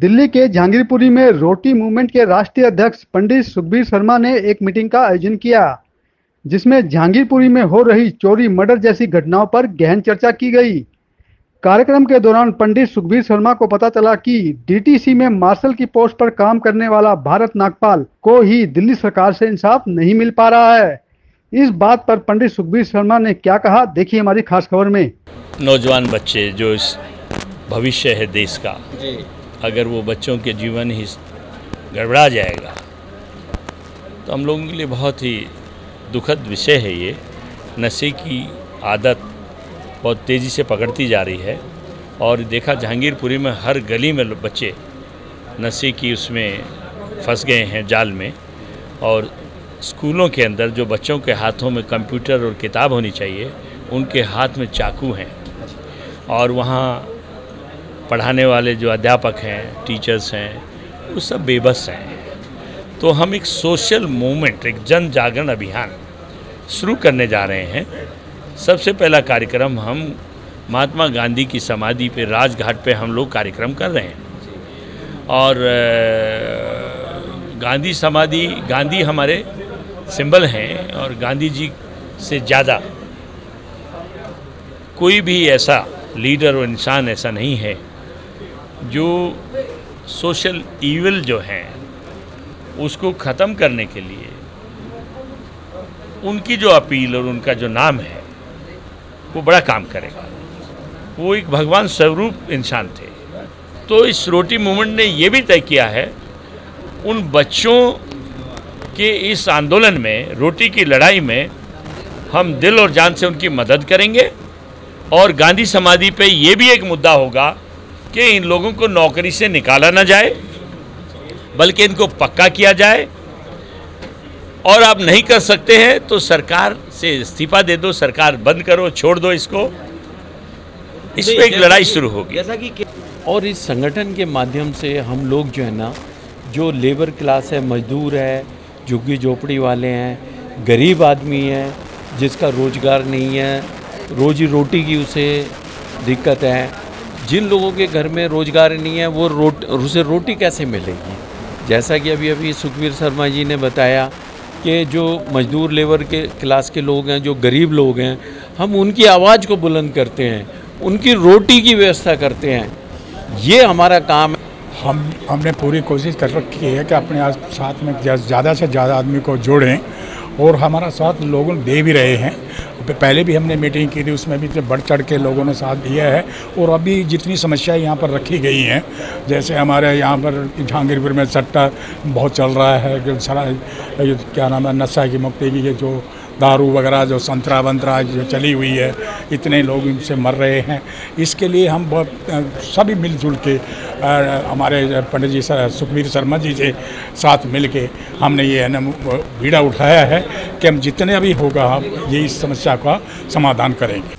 दिल्ली के जहांगीरपुरी में रोटी मूवमेंट के राष्ट्रीय अध्यक्ष पंडित सुखबीर शर्मा ने एक मीटिंग का आयोजन किया, जिसमें जहांगीरपुरी में हो रही चोरी मर्डर जैसी घटनाओं पर गहन चर्चा की गई। कार्यक्रम के दौरान पंडित सुखबीर शर्मा को पता चला कि डीटीसी में मार्शल की पोस्ट पर काम करने वाला भारत नागपाल को ही दिल्ली सरकार से इंसाफ नहीं मिल पा रहा है। इस बात पर पंडित सुखबीर शर्मा ने क्या कहा, देखिए हमारी खास खबर में। नौजवान बच्चे जो इस भविष्य है देश का, अगर वो बच्चों के जीवन ही गड़बड़ा जाएगा तो हम लोगों के लिए बहुत ही दुखद विषय है। ये नशे की आदत बहुत तेज़ी से पकड़ती जा रही है और देखा जहांगीरपुरी में हर गली में बच्चे नशे की उसमें फंस गए हैं जाल में। और स्कूलों के अंदर जो बच्चों के हाथों में कंप्यूटर और किताब होनी चाहिए, उनके हाथ में चाकू हैं। और वहाँ पढ़ाने वाले जो अध्यापक हैं, टीचर्स हैं, वो सब बेबस हैं। तो हम एक सोशल मूवमेंट, एक जन जागरण अभियान शुरू करने जा रहे हैं। सबसे पहला कार्यक्रम हम महात्मा गांधी की समाधि पे, राजघाट पे हम लोग कार्यक्रम कर रहे हैं। और गांधी समाधि, गांधी हमारे सिंबल हैं और गांधी जी से ज़्यादा कोई भी ऐसा लीडर और इंसान ऐसा नहीं है जो सोशल ईविल जो हैं उसको ख़त्म करने के लिए उनकी जो अपील और उनका जो नाम है वो बड़ा काम करेगा। वो एक भगवान स्वरूप इंसान थे। तो इस रोटी मूवमेंट ने ये भी तय किया है, उन बच्चों के इस आंदोलन में, रोटी की लड़ाई में हम दिल और जान से उनकी मदद करेंगे। और गांधी समाधि पे ये भी एक मुद्दा होगा कि इन लोगों को नौकरी से निकाला ना जाए, बल्कि इनको पक्का किया जाए। और आप नहीं कर सकते हैं तो सरकार से इस्तीफा दे दो, सरकार बंद करो, छोड़ दो इसको। इस पे एक लड़ाई शुरू होगी। जैसा कि और इस संगठन के माध्यम से हम लोग जो है ना, जो लेबर क्लास है, मजदूर है, झुग्गी झोपड़ी वाले हैं, गरीब आदमी है जिसका रोजगार नहीं है, रोजी रोटी की उसे दिक्कत है, जिन लोगों के घर में रोजगार नहीं है वो उसे रोटी कैसे मिलेगी। जैसा कि अभी सुखबीर शर्मा जी ने बताया कि जो मजदूर लेबर के क्लास के लोग हैं, जो गरीब लोग हैं, हम उनकी आवाज़ को बुलंद करते हैं, उनकी रोटी की व्यवस्था करते हैं। ये हमारा काम है। हमने पूरी कोशिश कर रखी है कि अपने साथ में ज़्यादा से ज़्यादा आदमी को जोड़ें और हमारा साथ लोगों दे भी रहे हैं। पहले भी हमने मीटिंग की थी, उसमें भी बढ़ चढ़ के लोगों ने साथ दिया है। और अभी जितनी समस्याएं यहाँ पर रखी गई हैं, जैसे हमारे यहाँ पर जहांगीरपुर में सट्टा बहुत चल रहा है, सारा क्या नाम है, नशा की मुक्ति की, ये जो दारू वगैरह जो संतरा वंतरा जो चली हुई है, इतने लोग इनसे मर रहे हैं। इसके लिए हम सभी मिलजुल के हमारे पंडित जी सुखबीर शर्मा जी से साथ मिल के हमने ये बीड़ा उठाया है कि हम जितने अभी होगा हम ये इस समस्या का समाधान करेंगे।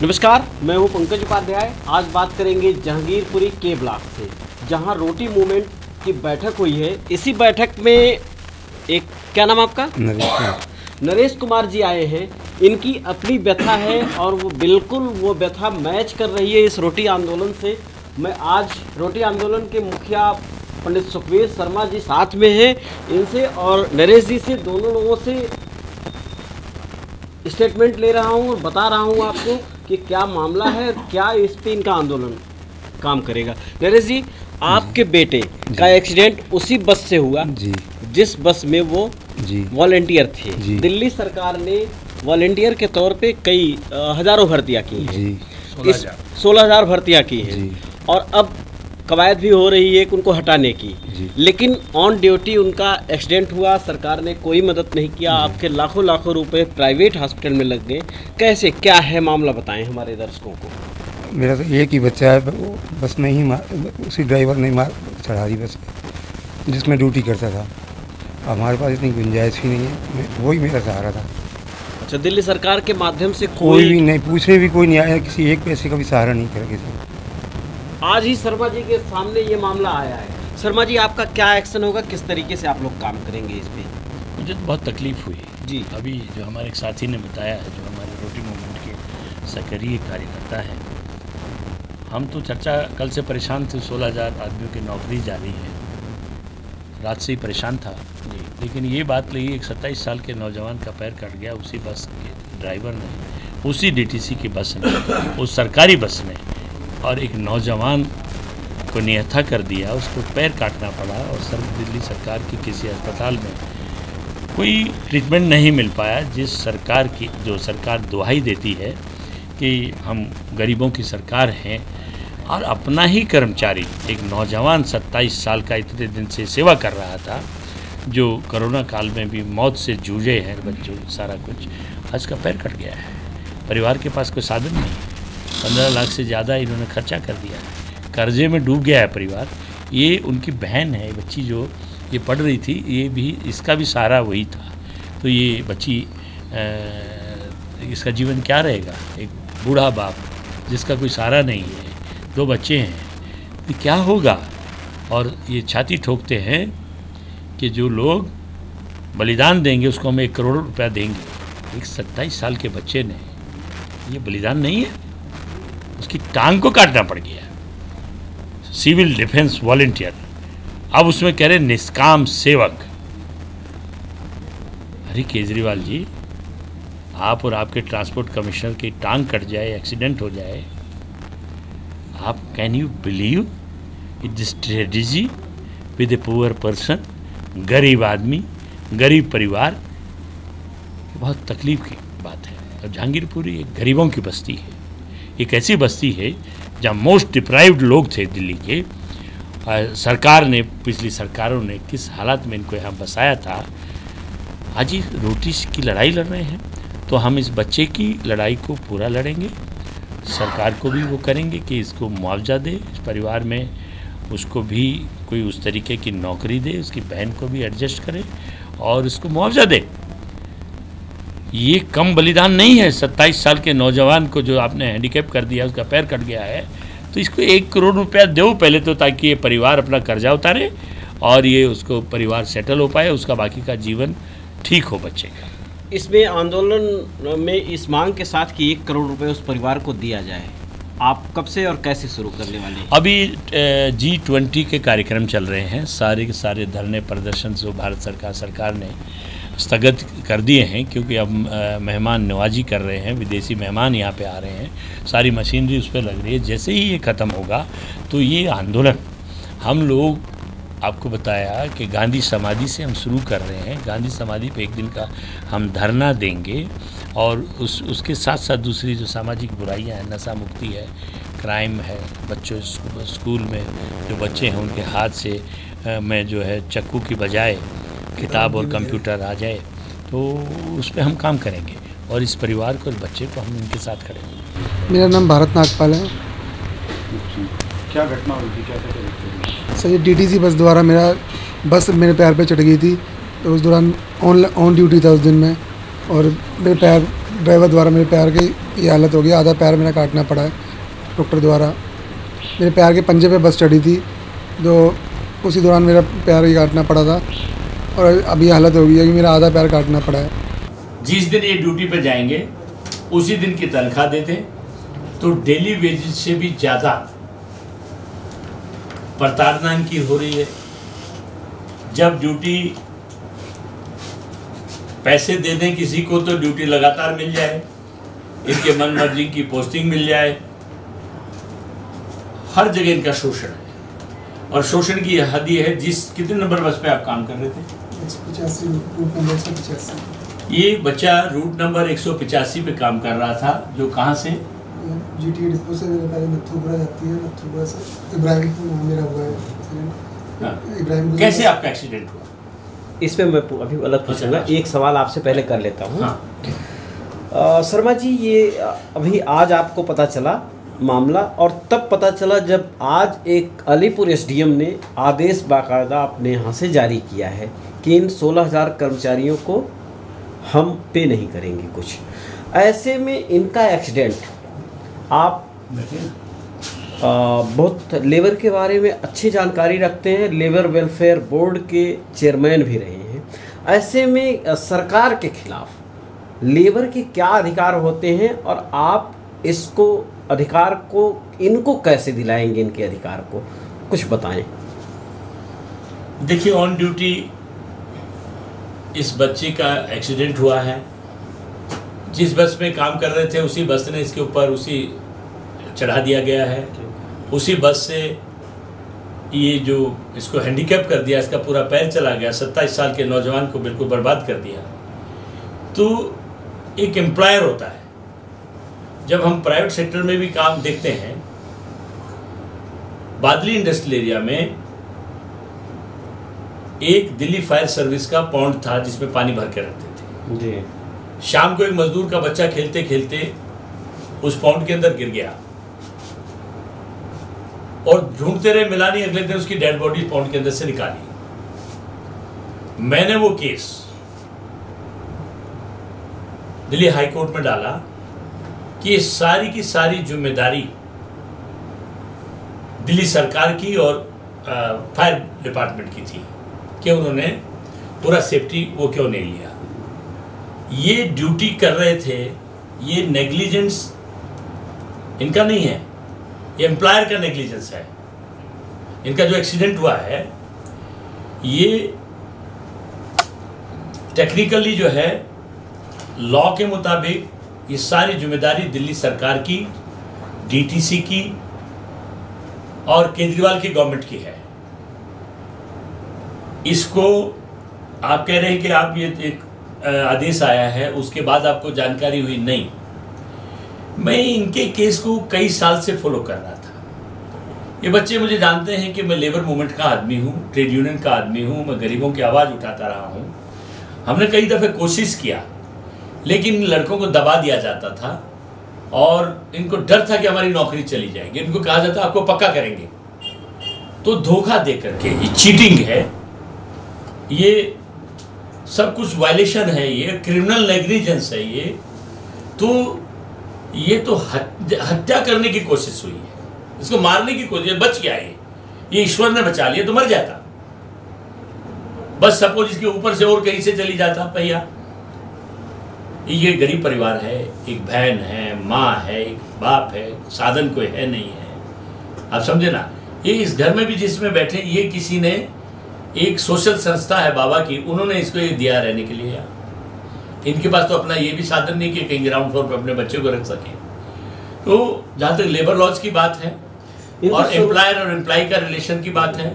नमस्कार, मैं हूं पंकज उपाध्याय। आज बात करेंगे जहांगीरपुरी के ब्लॉक से, जहां रोटी मूवमेंट की बैठक हुई है। इसी बैठक में एक, क्या नाम आपका? नरेश कुमार जी आए हैं। इनकी अपनी व्यथा है और वो बिल्कुल वो व्यथा मैच कर रही है इस रोटी आंदोलन से। मैं आज रोटी आंदोलन के मुखिया पंडित सुखबीर शर्मा जी साथ में हैं, इनसे और नरेश जी से, दोनों लोगों से स्टेटमेंट ले रहा हूँ और बता रहा हूँ आपको कि क्या मामला है, क्या इस पे इनका आंदोलन काम करेगा। नरेश जी, आपके बेटे का एक्सीडेंट उसी बस से हुआ जी, जिस बस में वो वॉलंटियर थे। दिल्ली सरकार ने वॉलंटियर के तौर पे कई हजारों भर्तियां की हैं, 16,000 भर्तियां की हैं और अब कवायद भी हो रही है कि उनको हटाने की। लेकिन ऑन ड्यूटी उनका एक्सीडेंट हुआ, सरकार ने कोई मदद नहीं किया, आपके लाखों लाखों रुपए प्राइवेट हॉस्पिटल में लग गए। कैसे, क्या है मामला, बताएं हमारे दर्शकों को। मेरा तो एक ही बच्चा है, वो बस में ही उसी ड्राइवर ने मार चढ़ा दी बस, जिसमें ड्यूटी करता था। हमारे पास इतनी गुंजाइश ही नहीं है, वही मेरा सहारा था। अच्छा, दिल्ली सरकार के माध्यम से कोई भी नहीं, पूछने भी कोई नहीं आया, किसी एक पैसे का भी सहारा नहीं करा किसी। आज ही शर्मा जी के सामने ये मामला आया है। शर्मा जी, आपका क्या एक्शन होगा, किस तरीके से आप लोग काम करेंगे इस पे? मुझे तो बहुत तकलीफ़ हुई जी। अभी जो हमारे एक साथी ने बताया है, जो हमारे रोटी मूवमेंट के सक्रिय कार्यकर्ता हैं, हम तो चर्चा कल से परेशान थे, 16,000 आदमियों की नौकरी जारी है, रात से ही परेशान था। लेकिन ये बात लगी, एक 27 साल के नौजवान का पैर कट गया उसी बस के ड्राइवर ने, उसी डीटीसी की बस ने, उस सरकारी बस ने, और एक नौजवान को निहत्था कर दिया, उसको पैर काटना पड़ा। और दिल्ली सरकार की किसी अस्पताल में कोई ट्रीटमेंट नहीं मिल पाया, जिस सरकार की, जो सरकार दुहाई देती है कि हम गरीबों की सरकार हैं, और अपना ही कर्मचारी एक नौजवान 27 साल का इतने दिन से सेवा कर रहा था, जो कोरोना काल में भी मौत से जूझे हैं बच्चों, सारा कुछ, आज का पैर कट गया है। परिवार के पास कोई साधन नहीं है, 15 लाख से ज़्यादा इन्होंने खर्चा कर दिया है, कर्जे में डूब गया है परिवार। ये उनकी बहन है, बच्ची जो ये पढ़ रही थी, ये भी, इसका भी सहारा वही था। तो ये बच्ची, इसका जीवन क्या रहेगा? एक बूढ़ा बाप जिसका कोई सहारा नहीं है, 2 बच्चे हैं, तो क्या होगा? और ये छाती ठोकते हैं कि जो लोग बलिदान देंगे उसको हम 1 करोड़ रुपया देंगे। एक 27 साल के बच्चे ने, ये बलिदान नहीं है, उसकी टांग को काटना पड़ गया। सिविल डिफेंस वॉलंटियर, अब उसमें कह रहे निष्काम सेवक। अरे केजरीवाल जी, आप और आपके ट्रांसपोर्ट कमिश्नर की टांग कट जाए, एक्सीडेंट हो जाए, आप, can you believe it, this tragedy with a poor person, गरीब आदमी, गरीब परिवार, बहुत तकलीफ की बात है। और जहांगीरपुरी एक गरीबों की बस्ती है, एक ऐसी बस्ती है जहाँ मोस्ट डिप्राइव्ड लोग थे दिल्ली के। सरकार ने, पिछली सरकारों ने किस हालात में इनको यहाँ बसाया था। आज ही रोटी की लड़ाई लड़ रहे हैं, तो हम इस बच्चे की लड़ाई को पूरा लड़ेंगे। सरकार को भी वो करेंगे कि इसको मुआवजा दे, इस परिवार में उसको भी कोई उस तरीके की नौकरी दे, उसकी बहन को भी एडजस्ट करे और उसको मुआवजा दे। ये कम बलिदान नहीं है। 27 साल के नौजवान को जो आपने हैंडीकैप कर दिया, उसका पैर कट गया है, तो इसको 1 करोड़ रुपया दो पहले तो, ताकि ये परिवार अपना कर्जा उतारे और ये उसको परिवार सेटल हो पाए, उसका बाकी का जीवन ठीक हो बच्चे का। इसमें आंदोलन में इस मांग के साथ कि 1 करोड़ रुपए उस परिवार को दिया जाए, आप कब से और कैसे शुरू करने वाले हैं? अभी G20 के कार्यक्रम चल रहे हैं, सारे के सारे धरने प्रदर्शन जो भारत सरकार ने स्थगित कर दिए हैं, क्योंकि अब मेहमान नवाजी कर रहे हैं, विदेशी मेहमान यहाँ पे आ रहे हैं, सारी मशीनरी उस पर लग रही है। जैसे ही ये ख़त्म होगा तो ये आंदोलन हम लोग, आपको बताया कि गांधी समाधि से हम शुरू कर रहे हैं। गांधी समाधि पे 1 दिन का हम धरना देंगे, और उसके साथ साथ दूसरी जो सामाजिक बुराइयां हैं, नशा मुक्ति है, क्राइम है, बच्चों स्कूल में जो बच्चे हैं उनके हाथ से में जो है चाकू की बजाय किताब और कंप्यूटर आ जाए, तो उस पर हम काम करेंगे और इस परिवार को, इस बच्चे को हम इनके साथ खड़े होंगे। मेरा नाम भारत नागपाल है। क्या घटना हुई थी, क्या सर, ये डीटीसी बस द्वारा बस मेरे पैर पे चढ़ गई थी, तो उस दौरान ऑन ड्यूटी था उस दिन में, और मेरे पैर, ड्राइवर द्वारा मेरे पैर की ये हालत हो गई, आधा पैर मेरा काटना पड़ा है डॉक्टर द्वारा। मेरे पैर के पंजे पे बस चढ़ी थी, जो उसी दौरान मेरा पैर ही काटना पड़ा था, और अभी हालत हो गई है कि मेरा आधा पैर काटना पड़ा है। जिस दिन ये ड्यूटी पे जाएंगे उसी दिन की तनख्वाह देते, तो डेली वेजेस से भी ज़्यादा प्रताड़ना इनकी हो रही है। जब ड्यूटी पैसे दे दें किसी को तो ड्यूटी लगातार मिल जाए, इनके मन मर्जी की पोस्टिंग मिल जाए, हर जगह इनका शोषण है। और शोषण की हद ये है, कितने नंबर बस पे आप काम कर रहे थे? 185। ये बच्चा रूट नंबर 185 पे काम कर रहा था, जो कहाँ से? GT डिपो से पहले नथुपुरा जाती है, नथुपुरा से इब्राहिमपुर नाम मेरा हुआ है। इब्राहिमपुर। कैसे आपका एक्सीडेंट हुआ? इस पे मैं अभी अलग पूछूंगा, एक सवाल आपसे पहले कर लेता हूँ। हाँ। शर्मा जी, ये अभी आज आपको पता चला मामला, और तब पता चला जब आज एक अलीपुर SDM ने आदेश बाकायदा अपने यहाँ से जारी किया है कि इन 16,000 कर्मचारियों को हम पे नहीं करेंगे कुछ। ऐसे में इनका एक्सीडेंट, आप बहुत लेबर के बारे में अच्छी जानकारी रखते हैं, लेबर वेलफेयर बोर्ड के चेयरमैन भी रहे हैं, ऐसे में सरकार के खिलाफ लेबर के क्या अधिकार होते हैं, और आप इसको अधिकार को इनको कैसे दिलाएंगे, इनके अधिकार को कुछ बताएं। देखिए, ऑन ड्यूटी इस बच्चे का एक्सीडेंट हुआ है। जिस बस में काम कर रहे थे उसी बस ने इसके ऊपर उसी चढ़ा दिया गया है। उसी बस से ये जो इसको हैंडीकैप कर दिया, इसका पूरा पैर चला गया, 27 साल के नौजवान को बिल्कुल बर्बाद कर दिया। तो एक एम्प्लॉयर होता है, जब हम प्राइवेट सेक्टर में भी काम देखते हैं, बादली इंडस्ट्रियल एरिया में एक दिल्ली फायर सर्विस का पॉन्ड था जिसमें पानी भर के रखते थे जी। शाम को एक मजदूर का बच्चा खेलते खेलते उस पॉन्ड के अंदर गिर गया और ढूंढते रहे, मिला नहीं। अगले दिन उसकी डेड बॉडी पॉन्ड के अंदर से निकाली। मैंने वो केस दिल्ली हाई कोर्ट में डाला कि ये सारी की सारी जिम्मेदारी दिल्ली सरकार की और फायर डिपार्टमेंट की थी कि उन्होंने पूरा सेफ्टी वो क्यों नहीं लिया। ये ड्यूटी कर रहे थे, ये नेग्लिजेंस इनका नहीं है, ये एम्प्लॉयर का नेग्लिजेंस है। इनका जो एक्सीडेंट हुआ है ये टेक्निकली जो है लॉ के मुताबिक ये सारी जिम्मेदारी दिल्ली सरकार की, डीटीसी की और केजरीवाल की गवर्नमेंट की है। इसको आप कह रहे हैं कि आप ये एक आदेश आया है उसके बाद आपको जानकारी हुई, नहीं। मैं इनके केस को कई साल से फॉलो कर रहा था। ये बच्चे मुझे जानते हैं कि मैं लेबर मूवमेंट का आदमी हूँ, ट्रेड यूनियन का आदमी हूँ, मैं गरीबों की आवाज़ उठाता रहा हूँ। हमने कई दफ़े कोशिश किया लेकिन इन लड़कों को दबा दिया जाता था और इनको डर था कि हमारी नौकरी चली जाएगी। इनको कहा जाता आपको पक्का करेंगे, तो धोखा दे करके ये चीटिंग है, ये सब कुछ वायलेशन है, ये क्रिमिनल नेग्लिजेंस है। ये तो हत्या करने की कोशिश हुई है, इसको मारने की कोशिश। बच गया ये ईश्वर ने बचा लिया, तो मर जाता। बस सपोज इसके ऊपर से और कहीं से चली जाता पहिया। ये गरीब परिवार है, एक बहन है, माँ है, एक बाप है, साधन कोई है नहीं है। आप समझे ना। ये इस घर में भी जिसमें बैठे, ये किसी ने एक सोशल संस्था है बाबा की, उन्होंने इसको ये दिया रहने के लिए। इनके पास तो अपना ये भी साधन नहीं कि कहीं ग्राउंड फ्लोर पर अपने बच्चे को रख सके। तो जहाँ तक लेबर लॉज की बात है और एम्प्लॉयर और एम्प्लॉय का रिलेशन की बात है,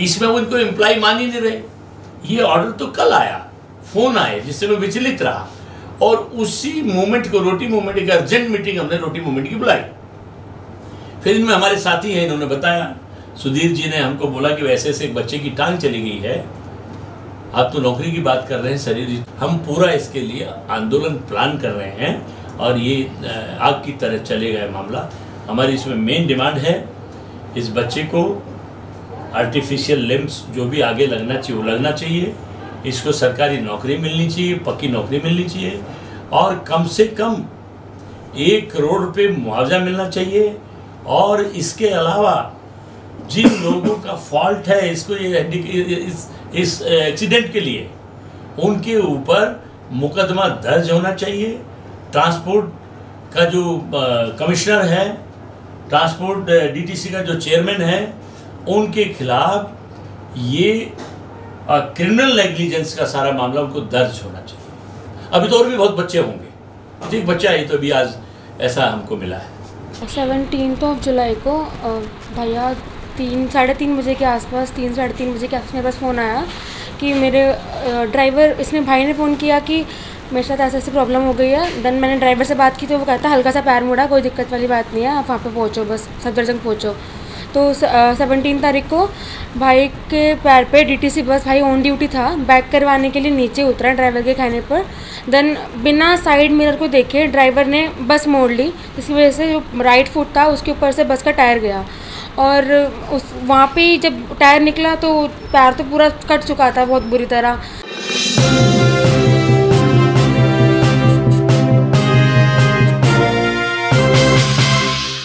इसमें वो इनको एम्प्लॉय मान ही नहीं रहे। ये ऑर्डर तो कल आया, फोन आए जिससे मैं विचलित रहा और उसी मूवमेंट को, रोटी मूवमेंट, एक अर्जेंट मीटिंग हमने रोटी मूवमेंट की बुलाई। फिर इनमें हमारे साथी हैं, इन्होंने बताया, सुधीर जी ने हमको बोला कि वैसे से एक बच्चे की टांग चली गई है, आप तो नौकरी की बात कर रहे हैं शरीर। हम पूरा इसके लिए आंदोलन प्लान कर रहे हैं और ये आग की तरह चलेगा मामला। हमारी इसमें मेन डिमांड है इस बच्चे को आर्टिफिशियल लिम्स जो भी आगे लगना चाहिए वो लगना चाहिए, इसको सरकारी नौकरी मिलनी चाहिए, पक्की नौकरी मिलनी चाहिए और कम से कम 1 करोड़ रुपये मुआवजा मिलना चाहिए। और इसके अलावा जिन लोगों का फॉल्ट है इसको इस एक्सीडेंट के लिए, उनके ऊपर मुकदमा दर्ज होना चाहिए। ट्रांसपोर्ट का जो कमिश्नर है, ट्रांसपोर्ट डीटीसी का जो चेयरमैन है, उनके खिलाफ ये क्रिमिनल नेग्लिजेंस का सारा मामला उनको दर्ज होना चाहिए। अभी तो और भी बहुत बच्चे होंगे, एक बच्चा है तो अभी आज ऐसा हमको मिला है। 17 जुलाई को भैया 3-3:30 बजे के आसपास, 3 साढ़े 3 बजे के आसपास मेरे पास फ़ोन आया कि मेरे ड्राइवर, इसने भाई ने फ़ोन किया कि मेरे साथ ऐसी प्रॉब्लम हो गई है। देन मैंने ड्राइवर से बात की तो वो कहता हल्का सा पैर मुड़ा, कोई दिक्कत वाली बात नहीं है, आप वहाँ पे पहुँचो, बस सफदरजंग पहुँचो। तो 17 तारीख को भाई के पैर पे डीटीसी बस, भाई ऑन ड्यूटी था, बैक करवाने के लिए नीचे उतरा ड्राइवर के कहने पर। देन बिना साइड मिरर को देखे ड्राइवर ने बस मोड़ ली, जिसकी वजह से जो राइट फुट था उसके ऊपर से बस का टायर गया और उस वहाँ पे जब टायर निकला तो पैर तो पूरा कट चुका था बहुत बुरी तरह।